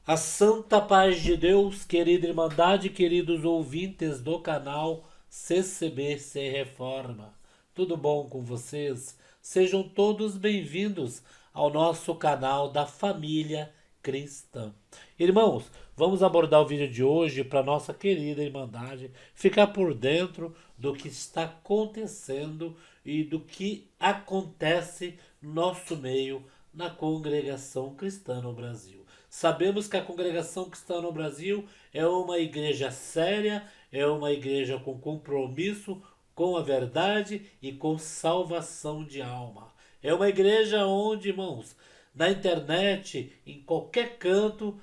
A santa paz de Deus, querida Irmandade, queridos ouvintes do canal CCB Sem Reforma. Tudo bom com vocês? Sejam todos bem-vindos ao nosso canal da família cristã. Irmãos, vamos abordar o vídeo de hoje para nossa querida Irmandade ficar por dentro do que está acontecendo e do que acontece no nosso meio na congregação cristã no Brasil. Sabemos que a congregação cristã no Brasil é uma igreja séria, é uma igreja com compromisso com a verdade e com salvação de alma. É uma igreja onde, irmãos, na internet, em qualquer canto,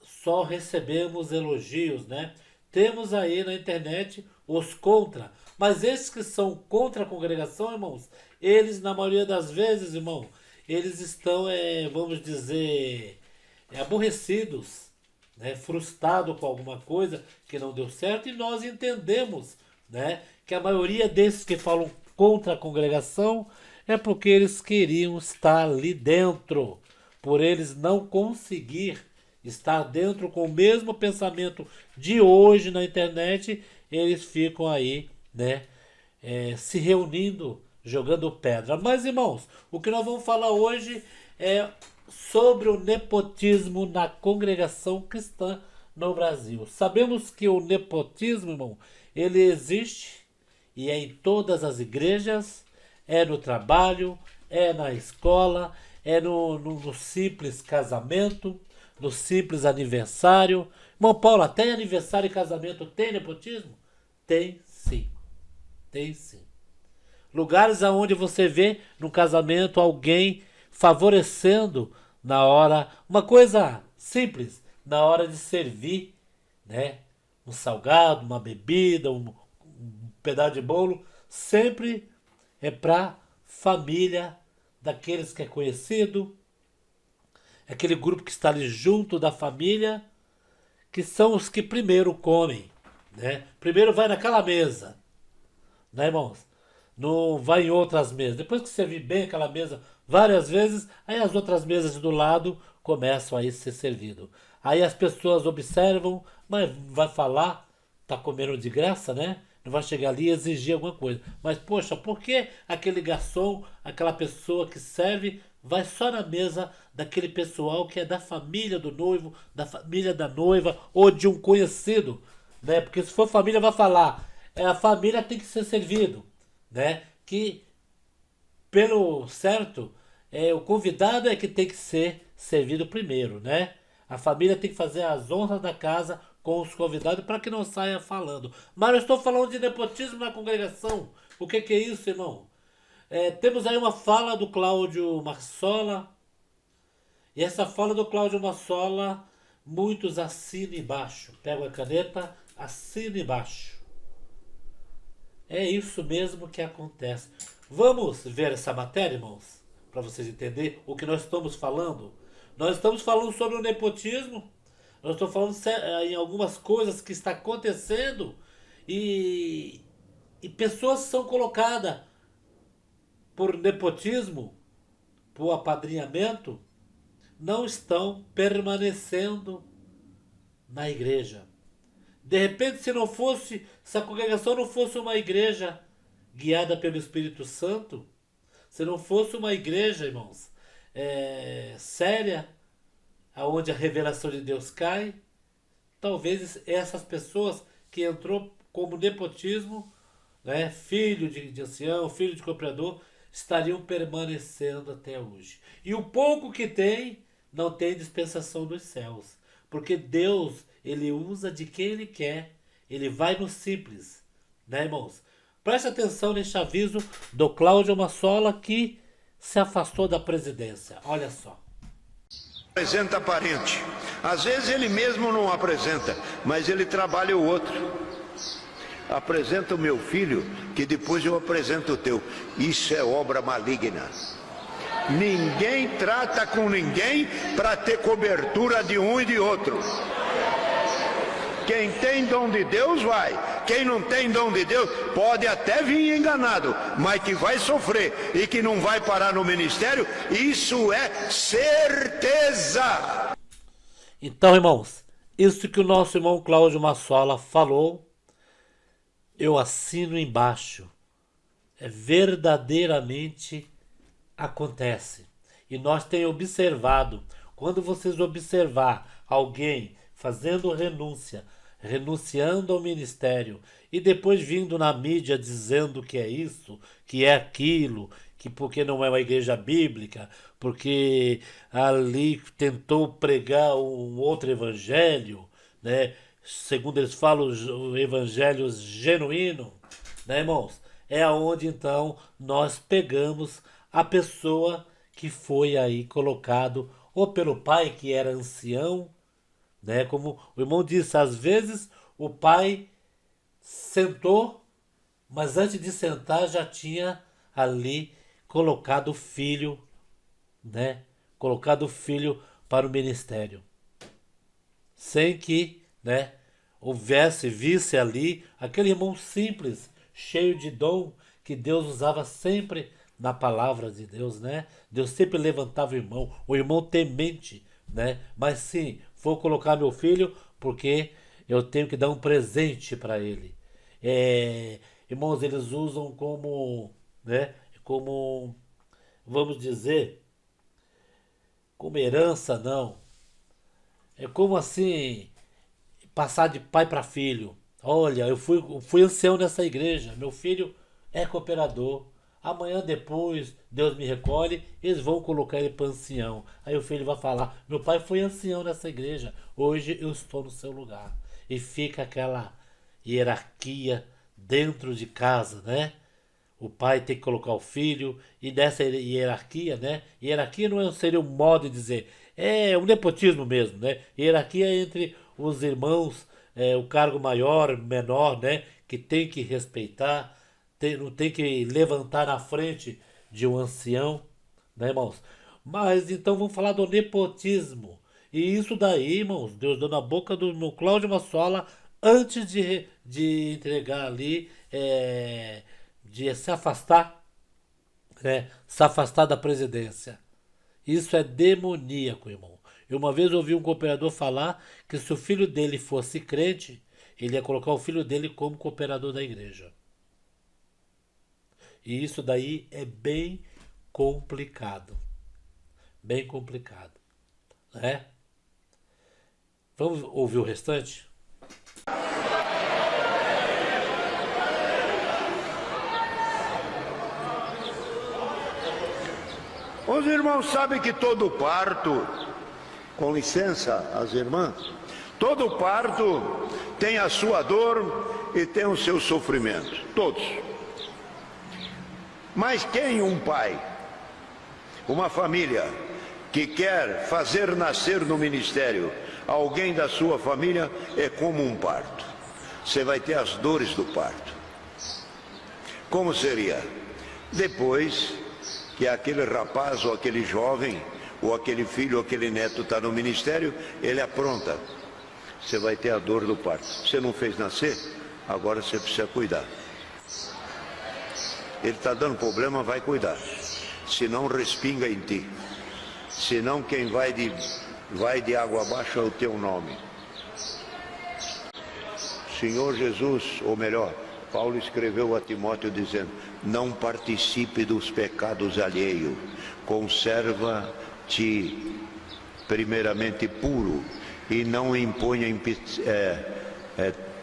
só recebemos elogios, né? Temos aí na internet os contra, mas esses que são contra a congregação, irmãos, eles, na maioria das vezes, irmão, eles estão, vamos dizer, aborrecidos, né, frustrados com alguma coisa que não deu certo, e nós entendemos, né, que a maioria desses que falam contra a congregação é porque eles queriam estar ali dentro, por eles não conseguir estar dentro com o mesmo pensamento de hoje na internet, eles ficam aí, né, se reunindo, jogando pedra. Mas, irmãos, o que nós vamos falar hoje é sobre o nepotismo na congregação cristã no Brasil. Sabemos que o nepotismo, irmão, ele existe e é em todas as igrejas, é no trabalho, é na escola, é no simples casamento, no simples aniversário. Irmão Paulo, até aniversário e casamento tem nepotismo? Tem sim. Tem sim. Lugares onde você vê no casamento alguém favorecendo na hora, uma coisa simples, na hora de servir, né? Um salgado, uma bebida, um pedaço de bolo, sempre é para família daqueles que é conhecido, aquele grupo que está ali junto da família, que são os que primeiro comem, né? Primeiro vai naquela mesa, né, irmãos? Não vai em outras mesas. Depois que servir bem aquela mesa várias vezes, aí as outras mesas do lado começam a ser servido. Aí as pessoas observam, mas vai falar, tá comendo de graça, né? Não vai chegar ali e exigir alguma coisa. Mas, poxa, por que aquele garçom, aquela pessoa que serve, vai só na mesa daquele pessoal que é da família do noivo, da família da noiva ou de um conhecido, né? Porque se for família, vai falar, a família tem que ser servido, né? Que pelo certo o convidado é que tem que ser servido primeiro, né? A família tem que fazer as honras da casa com os convidados para que não saia falando. Mas eu estou falando de nepotismo na congregação. O que é isso, irmão? Temos aí uma fala do Cláudio Massola, e essa fala do Cláudio Massola muitos assinam embaixo. Pega a caneta, assina embaixo. É isso mesmo que acontece. Vamos ver essa matéria, irmãos? Para vocês entenderem o que nós estamos falando. Nós estamos falando sobre o nepotismo. Nós estamos falando em algumas coisas que está acontecendo. E pessoas são colocadas por nepotismo, por apadrinhamento, não estão permanecendo na igreja. De repente, se a congregação não fosse uma igreja guiada pelo Espírito Santo, se não fosse uma igreja, irmãos, séria, aonde a revelação de Deus cai, talvez essas pessoas que entrou como nepotismo, né, filho de ancião, filho de cooperador, estariam permanecendo até hoje. E o pouco que tem, não tem dispensação dos céus. Porque Deus, Ele usa de quem Ele quer. Ele vai no simples. Né, irmãos? Preste atenção neste aviso do Cláudio Massola, que se afastou da presidência. Olha só. Apresenta parente. Às vezes ele mesmo não apresenta, mas ele trabalha o outro. Apresenta o meu filho, que depois eu apresento o teu. Isso é obra maligna. Ninguém trata com ninguém para ter cobertura de um e de outro. Quem tem dom de Deus vai. Quem não tem dom de Deus pode até vir enganado, mas que vai sofrer e que não vai parar no ministério, isso é certeza. Então, irmãos, isso que o nosso irmão Cláudio Massola falou, eu assino embaixo. É verdadeiramente acontece. E nós temos observado, quando vocês observar alguém fazendo renúncia, renunciando ao ministério e depois vindo na mídia dizendo que é isso, que é aquilo, que porque não é uma igreja bíblica, porque ali tentou pregar um outro evangelho, né? Segundo eles falam, o evangelho genuíno, né, irmãos? É aonde então nós pegamos a pessoa que foi aí colocado ou pelo pai que era ancião, né? Como o irmão disse, às vezes o pai sentou, mas antes de sentar já tinha ali colocado o filho, né? Colocado o filho para o ministério, sem que, né, visse ali aquele irmão simples, cheio de dom que Deus usava sempre na palavra de Deus, né? Deus sempre levantava o irmão temente, né? Mas sim, vou colocar meu filho porque eu tenho que dar um presente para ele. Irmãos, eles usam como, né? Como, vamos dizer, como herança, não. É como assim, passar de pai para filho. Olha, eu fui ancião nessa igreja, meu filho é cooperador. Amanhã depois, Deus me recolhe, eles vão colocar ele para ancião. Aí o filho vai falar: meu pai foi ancião nessa igreja, hoje eu estou no seu lugar. E fica aquela hierarquia dentro de casa, né? O pai tem que colocar o filho, e dessa hierarquia, né? Hierarquia não seria um modo de dizer, é um nepotismo mesmo, né? Hierarquia entre os irmãos, o cargo maior, menor, né? Que tem que respeitar, não tem que levantar na frente de um ancião, né, irmãos? Mas então vamos falar do nepotismo. E isso daí, irmãos, Deus deu na boca do meu Cláudio Massola antes de entregar ali, de se afastar, né? Se afastar da presidência. Isso é demoníaco, irmão. Eu uma vez ouvi um cooperador falar que se o filho dele fosse crente, ele ia colocar o filho dele como cooperador da igreja. E isso daí é bem complicado. Bem complicado, né? Vamos ouvir o restante? Os irmãos sabem que todo parto, com licença, as irmãs, todo parto tem a sua dor e tem o seu sofrimento, todos. Mas quem um pai, uma família, que quer fazer nascer no ministério alguém da sua família, é como um parto. Você vai ter as dores do parto. Como seria? Depois que aquele rapaz ou aquele jovem, ou aquele filho ou aquele neto está no ministério, ele apronta. Você vai ter a dor do parto. Você não fez nascer? Agora você precisa cuidar. Ele está dando problema, vai cuidar. Senão respinga em ti. Senão quem vai de água abaixo é o teu nome. Senhor Jesus, ou melhor, Paulo escreveu a Timóteo dizendo: não participe dos pecados alheios, conserva-te primeiramente puro e não imponha,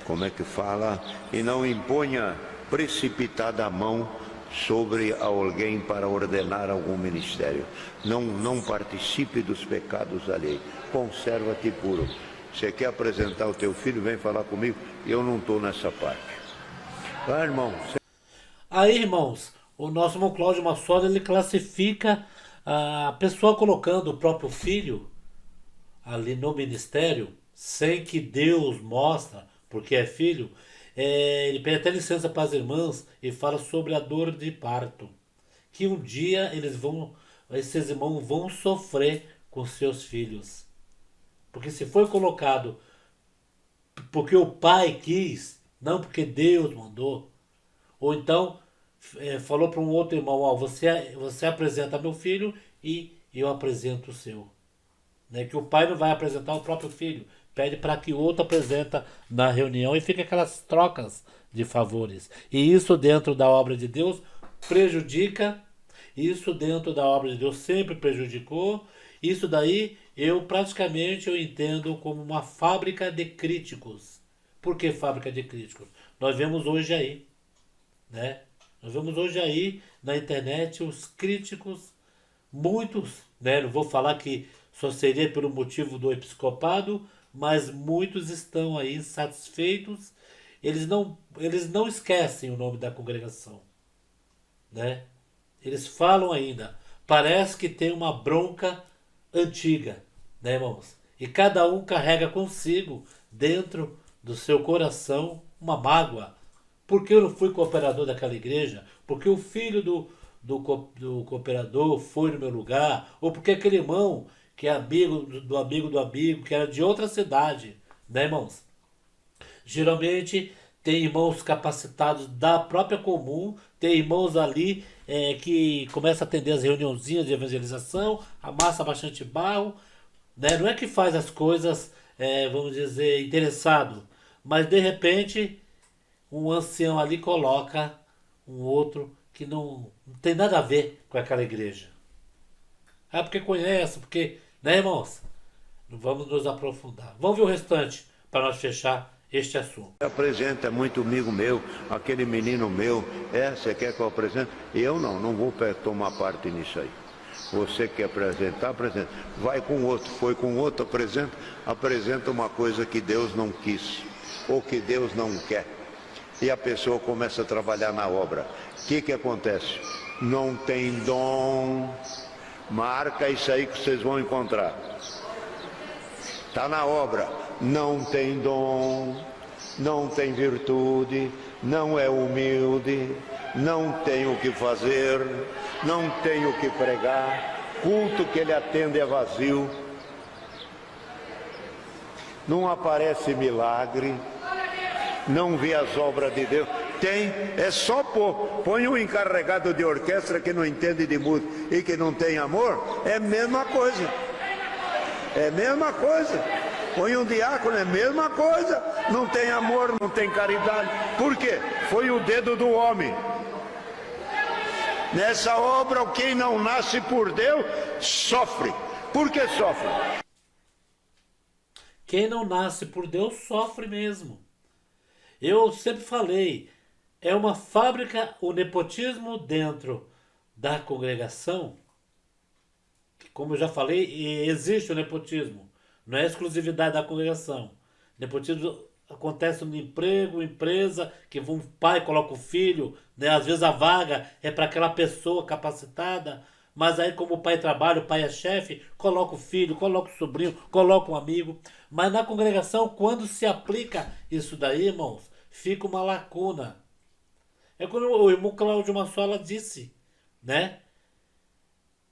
como é que fala? E não imponha precipitada a mão sobre alguém para ordenar algum ministério. Não participe dos pecados alheios, conserva-te puro. Você quer apresentar o teu filho? Vem falar comigo. Eu não estou nessa parte. Ah, irmão. Aí, irmãos, o nosso irmão Cláudio Massola, ele classifica a pessoa colocando o próprio filho ali no ministério, sem que Deus mostra, porque é filho, ele pede até licença para as irmãs e fala sobre a dor de parto. Que um dia esses irmãos vão sofrer com seus filhos. Porque se foi colocado porque o pai quis, não porque Deus mandou, ou então falou para um outro irmão: você apresenta meu filho e eu apresento o seu. né? Que o pai não vai apresentar o próprio filho, pede para que o outro apresenta na reunião e fica aquelas trocas de favores. E isso dentro da obra de Deus prejudica, isso dentro da obra de Deus sempre prejudicou. Isso daí eu entendo como uma fábrica de críticos. Por que fábrica de críticos? Nós vemos hoje aí, né? Nós vemos hoje aí na internet os críticos, muitos, né? Não vou falar que só seria pelo motivo do episcopado, mas muitos estão aí insatisfeitos. Eles não esquecem o nome da congregação, né? Eles falam ainda. Parece que tem uma bronca antiga, né, irmãos? E cada um carrega consigo, dentro do seu coração, uma mágoa. Por que eu não fui cooperador daquela igreja? Porque o filho do cooperador foi no meu lugar? Ou porque aquele irmão que é amigo do amigo, que era de outra cidade, né, irmãos? Geralmente tem irmãos capacitados da própria comum, tem irmãos ali que começam a atender as reuniãozinhas de evangelização, amassa bastante barro, né? Não é que faz as coisas, vamos dizer, interessado, mas de repente um ancião ali coloca um outro que não tem nada a ver com aquela igreja. Ah, porque conhece, porque, né, irmãos? Não vamos nos aprofundar. Vamos ver o restante para nós fechar este assunto. Apresenta, é muito amigo meu, aquele menino meu, você quer que eu apresente? Eu não vou tomar parte nisso aí. Você quer apresentar, apresenta. Vai com outro, foi com outro, apresenta uma coisa que Deus não quis, ou que Deus não quer. E a pessoa começa a trabalhar na obra. O que acontece? Não tem dom. Marca isso aí que vocês vão encontrar. Está na obra. Não tem dom, não tem virtude, não é humilde, não tem o que fazer, não tem o que pregar, culto que ele atende é vazio, não aparece milagre, não vê as obras de Deus. É só põe um encarregado de orquestra que não entende de música e que não tem amor, é a mesma coisa. É a mesma coisa. Põe um diácono, é a mesma coisa. Não tem amor, não tem caridade. Por quê? Foi o dedo do homem. Nessa obra, quem não nasce por Deus, sofre. Por que sofre? Quem não nasce por Deus, sofre mesmo. Eu sempre falei, é uma fábrica, o nepotismo dentro da congregação. Como eu já falei, existe o nepotismo. Não é exclusividade da congregação. Nepotismo acontece no emprego, empresa, que um pai coloca o filho, né? Às vezes a vaga é para aquela pessoa capacitada, mas aí como o pai trabalha, o pai é chefe, coloca o filho, coloca o sobrinho, coloca um amigo. Mas na congregação, quando se aplica isso daí, irmãos, fica uma lacuna. É quando o irmão Cláudio Massola disse, né?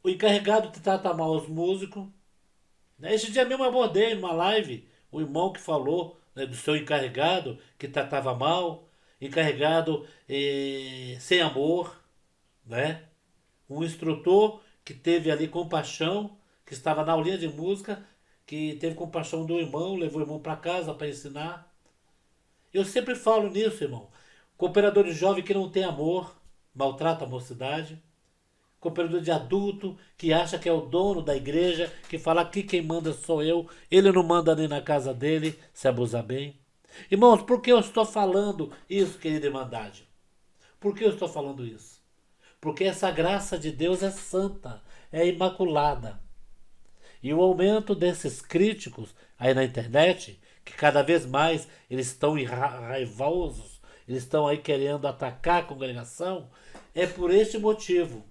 O encarregado trata mal os músicos. Esse dia mesmo eu abordei numa live o irmão que falou, né, do seu encarregado que tratava mal, encarregado sem amor, né? Um instrutor que teve ali compaixão, que estava na aulinha de música, que teve compaixão do irmão, levou o irmão para casa para ensinar. Eu sempre falo nisso, irmão. Cooperador de jovem que não tem amor, maltrata a mocidade. Cooperador de adulto que acha que é o dono da igreja, que fala aqui quem manda sou eu, ele não manda nem na casa dele, se abusar bem. Irmãos, por que eu estou falando isso, querida Irmandade? Por que eu estou falando isso? Porque essa graça de Deus é santa, é imaculada. E o aumento desses críticos aí na internet, que cada vez mais eles estão raivosos, eles estão aí querendo atacar a congregação, é por este motivo.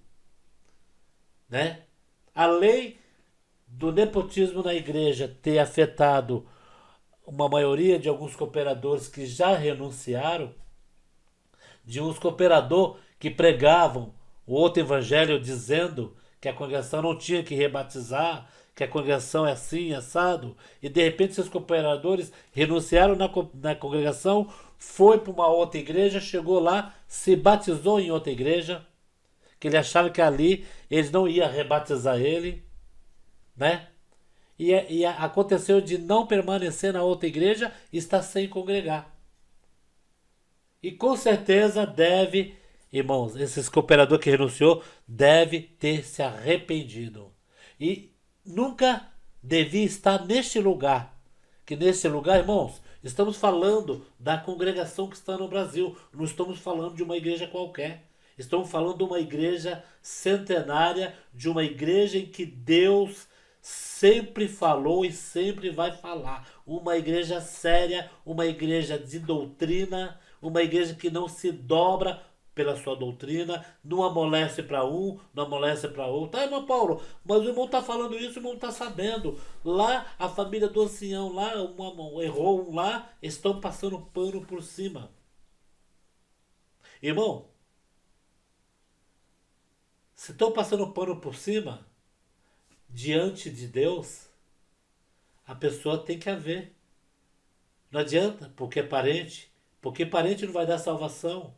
Né? A lei do nepotismo na igreja ter afetado uma maioria de alguns cooperadores que já renunciaram, de uns cooperadores que pregavam o outro evangelho dizendo que a congregação não tinha que rebatizar, que a congregação é assim, assado, e de repente esses cooperadores renunciaram na congregação, foi para uma outra igreja, chegou lá, se batizou em outra igreja, que ele achava que ali eles não iam rebatizar ele, né? aconteceu de não permanecer na outra igreja e está sem congregar. E com certeza deve, irmãos, esse cooperador que renunciou deve ter se arrependido. E nunca devia estar neste lugar. Que neste lugar, irmãos, estamos falando da congregação que está no Brasil. Não estamos falando de uma igreja qualquer. Estamos falando de uma igreja centenária, de uma igreja em que Deus sempre falou e sempre vai falar. Uma igreja séria, uma igreja de doutrina, uma igreja que não se dobra pela sua doutrina, não amolece para um, não amolece para outro. Ah, irmão Paulo, mas o irmão está falando isso, o irmão está sabendo. Lá, a família do ancião, lá, errou um lá, estão passando pano por cima. Irmão, se estão passando pano por cima, diante de Deus, a pessoa tem que haver. Não adianta, porque parente não vai dar salvação.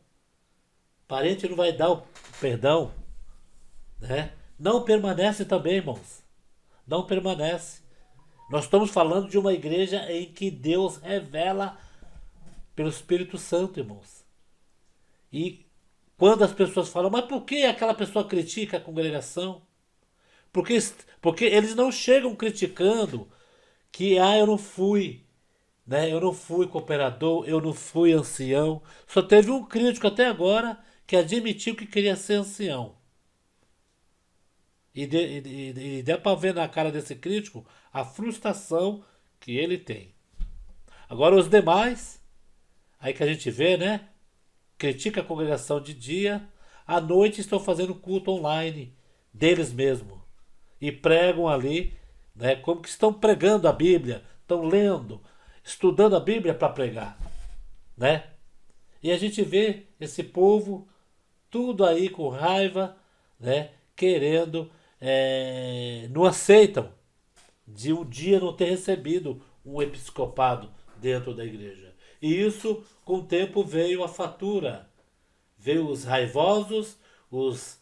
Parente não vai dar o perdão, né? Não permanece também, irmãos. Não permanece. Nós estamos falando de uma igreja em que Deus revela pelo Espírito Santo, irmãos. E quando as pessoas falam, mas por que aquela pessoa critica a congregação? Porque eles não chegam criticando que, eu não fui, né? Eu não fui cooperador, eu não fui ancião. Só teve um crítico até agora que admitiu que queria ser ancião. E dá para ver na cara desse crítico a frustração que ele tem. Agora os demais, aí que a gente vê, né? Critica a congregação de dia, à noite estão fazendo culto online deles mesmos. E pregam ali, né? Como que estão pregando a Bíblia, estão lendo, estudando a Bíblia para pregar, né? E a gente vê esse povo tudo aí com raiva, né? Querendo, não aceitam de um dia não ter recebido um episcopado dentro da igreja. E isso, com o tempo, veio a fatura. Veio os raivosos, os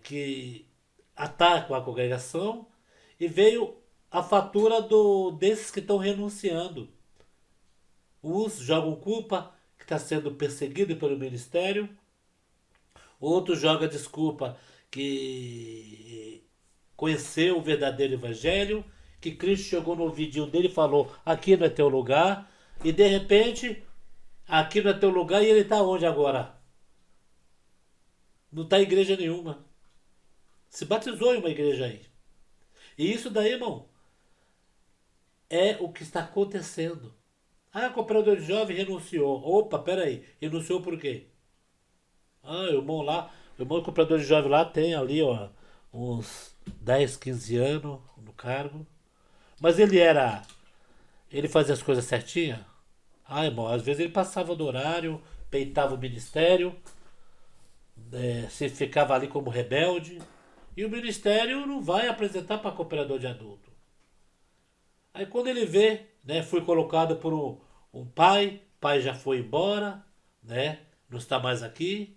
que atacam a congregação, e veio a fatura desses que estão renunciando. Uns jogam culpa que está sendo perseguido pelo ministério, outros jogam desculpa que conheceu o verdadeiro evangelho, que Cristo chegou no ouvidinho dele e falou, aqui não é teu lugar, e de repente, aqui não é teu lugar, e ele está onde agora? Não está em igreja nenhuma. Se batizou em uma igreja aí. E isso daí, irmão, é o que está acontecendo. Ah, cooperador de jovem renunciou. Opa, peraí, renunciou por quê? Ah, o irmão cooperador de jovem lá tem ali, ó, uns 10, 15 anos no cargo. Mas ele fazia as coisas certinhas? Ah, irmão, às vezes ele passava do horário, peitava o ministério, se ficava ali como rebelde. E o ministério não vai apresentar para cooperador de adulto. Aí quando ele vê, né, foi colocado por um pai já foi embora, né, não está mais aqui,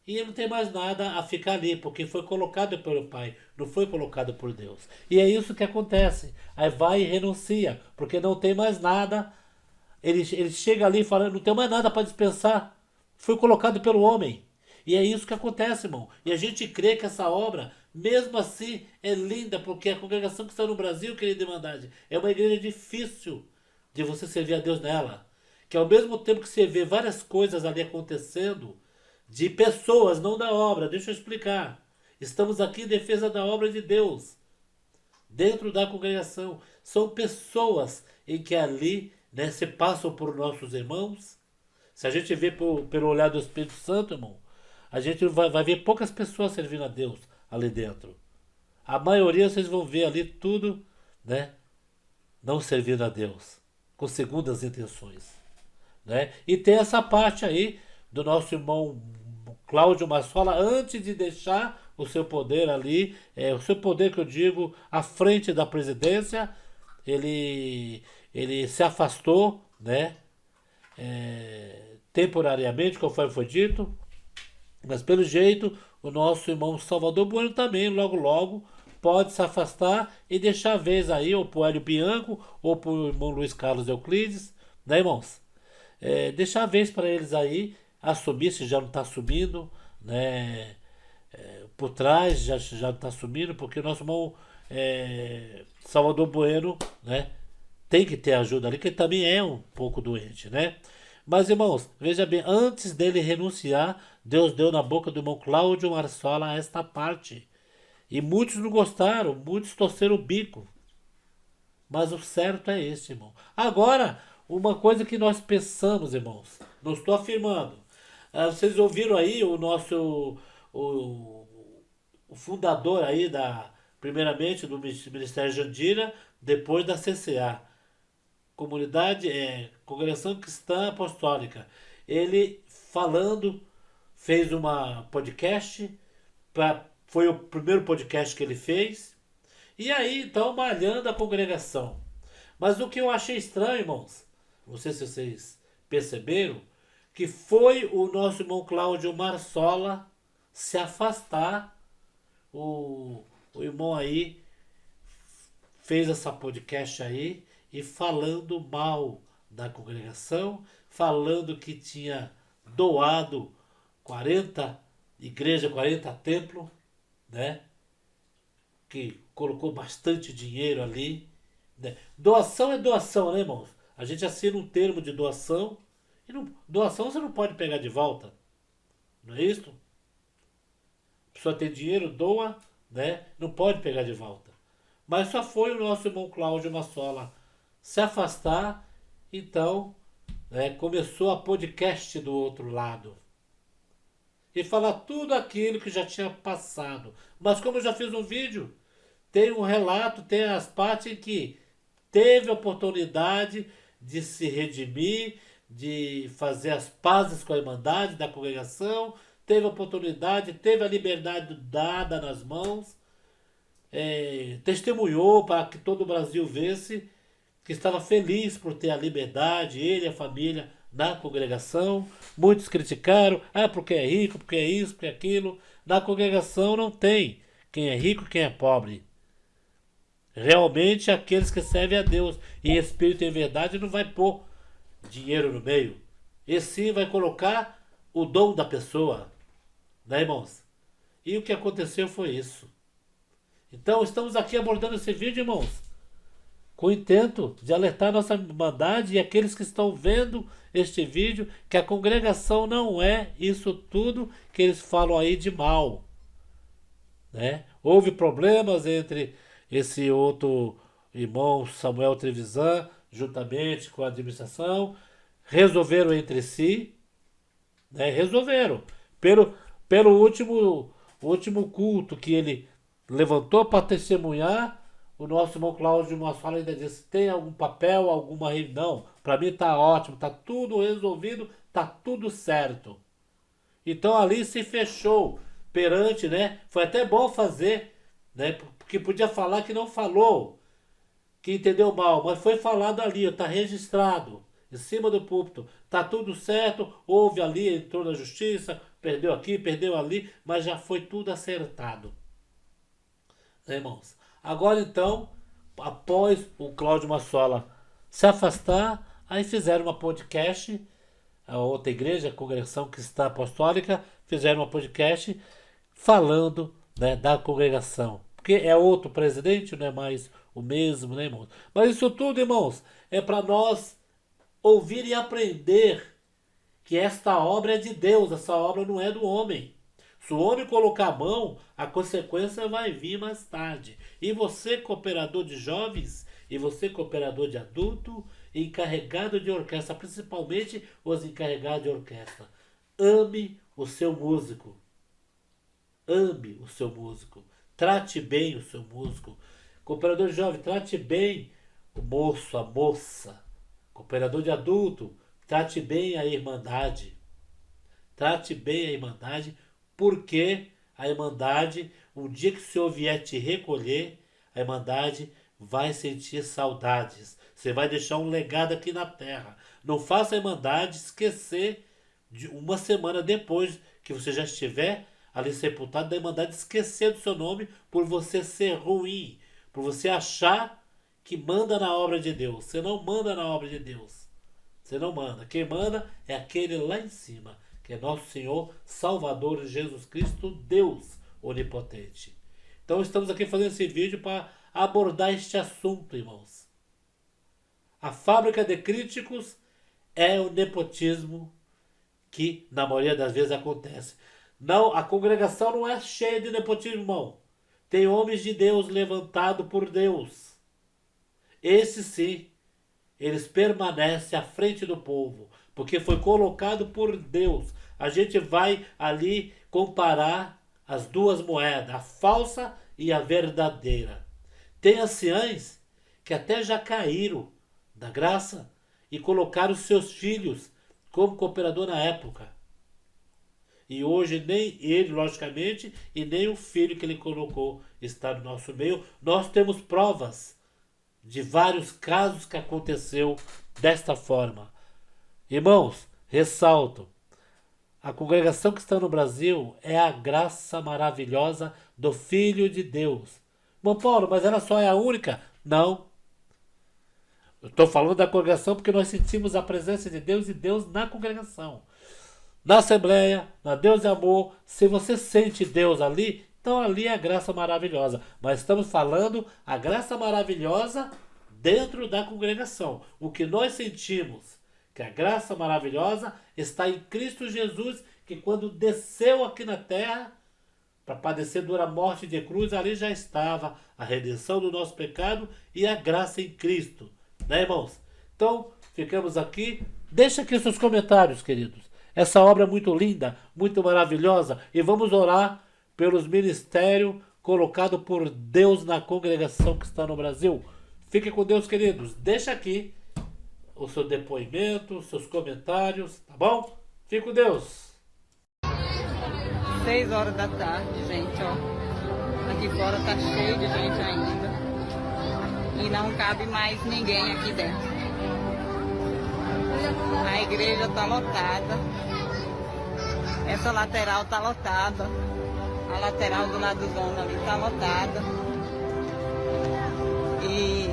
e ele não tem mais nada a ficar ali, porque foi colocado pelo pai, não foi colocado por Deus. E é isso que acontece. Aí vai e renuncia, porque não tem mais nada. Ele chega ali falando, não tem mais nada para dispensar. Foi colocado pelo homem. E é isso que acontece, irmão. E a gente crê que essa obra, mesmo assim, é linda, porque a congregação que está no Brasil, querida irmandade, é uma igreja difícil de você servir a Deus nela. Que ao mesmo tempo que você vê várias coisas ali acontecendo, de pessoas, não da obra, deixa eu explicar. Estamos aqui em defesa da obra de Deus. Dentro da congregação. São pessoas em que ali, né, se passam por nossos irmãos. Se a gente vê pelo olhar do Espírito Santo, irmão, a gente vai ver poucas pessoas servindo a Deus ali dentro. A maioria vocês vão ver ali tudo, né, não servindo a Deus, com segundas intenções, né? E tem essa parte aí do nosso irmão Cláudio Massola, antes de deixar o seu poder ali, o seu poder que eu digo, à frente da presidência, ele se afastou, né, temporariamente, conforme foi dito, mas pelo jeito o nosso irmão Salvador Bueno também logo logo pode se afastar e deixar a vez aí, ou pro Hélio Bianco, ou pro irmão Luiz Carlos Euclides, né, irmãos? Deixar a vez para eles aí assumir, se já não está assumindo, né? Por trás já está assumindo, porque o nosso irmão Salvador Bueno, né? Tem que ter ajuda ali, que ele também é um pouco doente, né? Mas, irmãos, veja bem, antes dele renunciar, Deus deu na boca do irmão Cláudio Marçola esta parte. E muitos não gostaram, muitos torceram o bico. Mas o certo é esse, irmão. Agora, uma coisa que nós pensamos, irmãos, não estou afirmando. Vocês ouviram aí o nosso, o, o fundador aí primeiramente do Ministério Jandira, depois da CCA. Congregação Cristã Apostólica. Ele falando, fez uma podcast, foi o primeiro podcast que ele fez, e aí então malhando a congregação. Mas o que eu achei estranho, irmãos, não sei se vocês perceberam, que foi o nosso irmão Cláudio Marçola se afastar. O irmão aí fez essa podcast aí e falando mal da congregação, falando que tinha doado 40 igrejas, 40 templos, né? Que colocou bastante dinheiro ali, né? Doação é doação, né, irmãos? A gente assina um termo de doação e doação você não pode pegar de volta, não é isso? A pessoa tem dinheiro, doa, né? Não pode pegar de volta. Mas só foi o nosso irmão Cláudio Massola se afastar, então começou a podcast do outro lado. E falar tudo aquilo que já tinha passado. Mas como eu já fiz um vídeo, tem um relato, tem as partes em que teve a oportunidade de se redimir, de fazer as pazes com a irmandade da congregação, teve a oportunidade, teve a liberdade dada nas mãos, testemunhou para que todo o Brasil visse que estava feliz por ter a liberdade, ele e a família na congregação. Muitos criticaram, porque é rico, porque é isso, porque é aquilo. Na congregação não tem quem é rico e quem é pobre. Realmente aqueles que servem a Deus em espírito e em verdade não vai pôr dinheiro no meio. E sim vai colocar o dom da pessoa, né, irmãos? E o que aconteceu foi isso. Então estamos aqui abordando esse vídeo, irmãos, com o intento de alertar nossa irmandade e aqueles que estão vendo este vídeo que a congregação não é isso tudo que eles falam aí de mal, né? Houve problemas entre esse outro irmão Samuel Trevisan, juntamente com a administração, resolveram entre si, né? Resolveram. Pelo último culto que ele levantou para testemunhar, o nosso irmão Cláudio Massola ainda disse: tem algum papel, alguma reunião? Para mim tá ótimo, tá tudo resolvido, tá tudo certo. Então ali se fechou perante, né? Foi até bom fazer, né? Porque podia falar que não falou, que entendeu mal, mas foi falado ali, tá registrado em cima do púlpito, tá tudo certo, houve ali, entrou na justiça, perdeu aqui, perdeu ali, mas já foi tudo acertado, né, irmãos? Agora então, após o Cláudio Massola se afastar, aí fizeram uma podcast, a outra igreja, a Congregação Cristã Apostólica, fizeram uma podcast falando, né, da congregação. Porque é outro presidente, não é mais o mesmo, né, irmãos? Mas isso tudo, irmãos, é para nós ouvir e aprender que esta obra é de Deus, essa obra não é do homem. Se o homem colocar a mão, a consequência vai vir mais tarde. E você, cooperador de jovens, e você, cooperador de adulto, encarregado de orquestra, principalmente os encarregados de orquestra, ame o seu músico. Ame o seu músico. Trate bem o seu músico. Cooperador de jovem, trate bem o moço, a moça. Cooperador de adulto, trate bem a irmandade. Trate bem a irmandade, porque a irmandade, um dia que o Senhor vier te recolher, a irmandade vai sentir saudades. Você vai deixar um legado aqui na terra. Não faça a irmandade esquecer de uma semana depois que você já estiver ali sepultado, da Irmandade esquecer do seu nome por você ser ruim, por você achar que manda na obra de Deus. Você não manda na obra de Deus. Você não manda. Quem manda é aquele lá em cima, que é nosso Senhor, Salvador Jesus Cristo, Deus onipotente. Então estamos aqui fazendo esse vídeo para abordar este assunto, irmãos. A fábrica de críticos é o nepotismo que na maioria das vezes acontece. Não, a congregação não é cheia de nepotismo, irmão. Tem homens de Deus levantados por Deus. Esses sim, eles permanecem à frente do povo, porque foi colocado por Deus. A gente vai ali comparar as duas moedas, a falsa e a verdadeira. Tem anciães que até já caíram da graça e colocaram seus filhos como cooperador na época. E hoje nem ele, logicamente, e nem o filho que ele colocou está no nosso meio. Nós temos provas de vários casos que aconteceu desta forma. Irmãos, ressalto, a congregação que está no Brasil é a graça maravilhosa do Filho de Deus. Bom, Paulo, mas ela só é a única? Não. Eu estou falando da congregação porque nós sentimos a presença de Deus e Deus na congregação. Na Assembleia, na Deus e Amor, se você sente Deus ali, então ali é a graça maravilhosa. Mas estamos falando a graça maravilhosa dentro da congregação. O que nós sentimos, que a graça maravilhosa está em Cristo Jesus, que quando desceu aqui na terra, para padecer dura morte de cruz, ali já estava a redenção do nosso pecado e a graça em Cristo. Né, irmãos? Então, ficamos aqui. Deixa aqui seus comentários, queridos. Essa obra é muito linda, muito maravilhosa. E vamos orar pelos ministérios colocados por Deus na congregação que está no Brasil. Fique com Deus, queridos. Deixa aqui o seu depoimento, os seus comentários, tá bom? Fique com Deus. 6 horas da tarde, gente, ó. Aqui fora tá cheio de gente ainda. E não cabe mais ninguém aqui dentro. A igreja tá lotada. Essa lateral tá lotada. A lateral do lado do zona ali tá lotada. E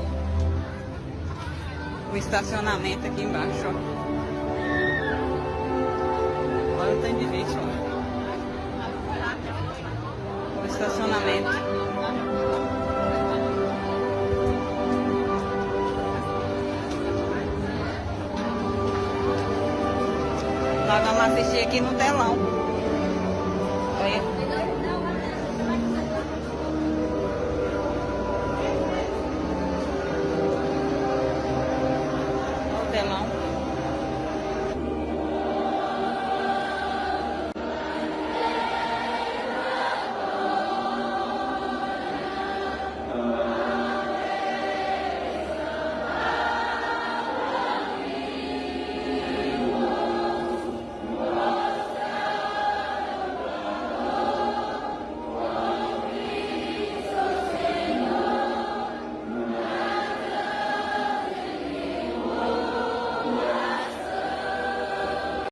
o estacionamento aqui embaixo, ó. Olha o tanto de gente, ó. O estacionamento. Nós vamos assistir aqui no telão.